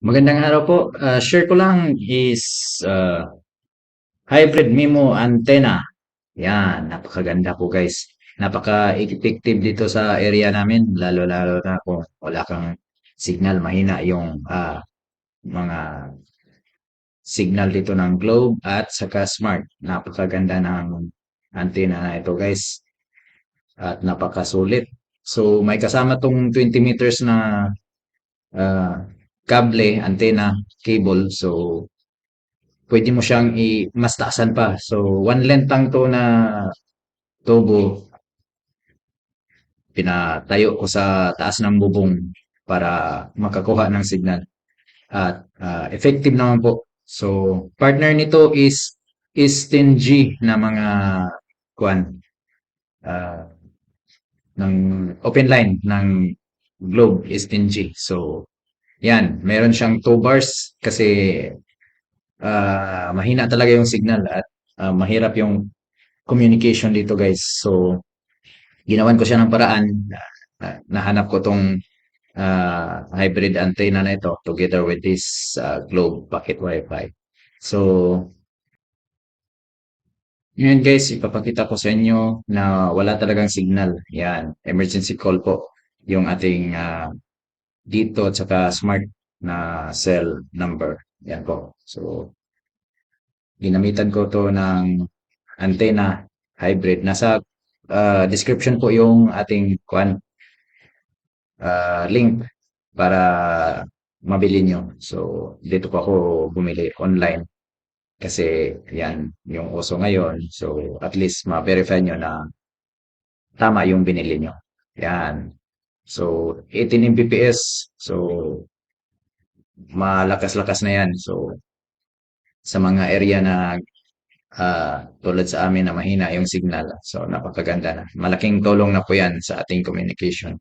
Magandang araw po. Share ko lang is hybrid MIMO antenna. Yan, napakaganda po guys. Napaka-effective dito sa area namin, lalo-lalo na kung wala kang signal, mahina yung mga signal dito ng Globe at saka Smart. Napakaganda ng antenna na ito guys at napakasulit. So may kasama tong 20 meters na ah, kable, antenna, cable. So pwede mo siyang mas taasan pa. So, one length lang to na tubo, pinatayo ko sa taas ng bubong para makakuha ng signal. At effective naman po. So, partner nito is 10G na mga kuan ah, ng open line ng Globe is 10G. So, yan, meron siyang 2 bars kasi mahina talaga yung signal at mahirap yung communication dito guys. So, ginawan ko siya ng paraan nahanap ko tong hybrid antenna na ito together with this Globe Pocket Wi-Fi. So, yun guys, ipapakita ko sa inyo na wala talagang signal. Yan, emergency call po yung ating dito at saka smart na cell number. Yan po. So, ginamitan ko to ng antenna hybrid. Nasa description po yung ating link para mabili nyo. So, dito po ako bumili online kasi yan yung uso ngayon. So, at least ma-verify nyo na tama yung binili nyo. Yan. So, 18 Mbps. So, malakas-lakas na yan. So, sa mga area na tulad sa amin na mahina yung signal. So, napakaganda na. Malaking tulong na po yan sa ating communication.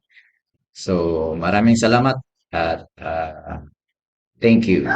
So, maraming salamat at thank you.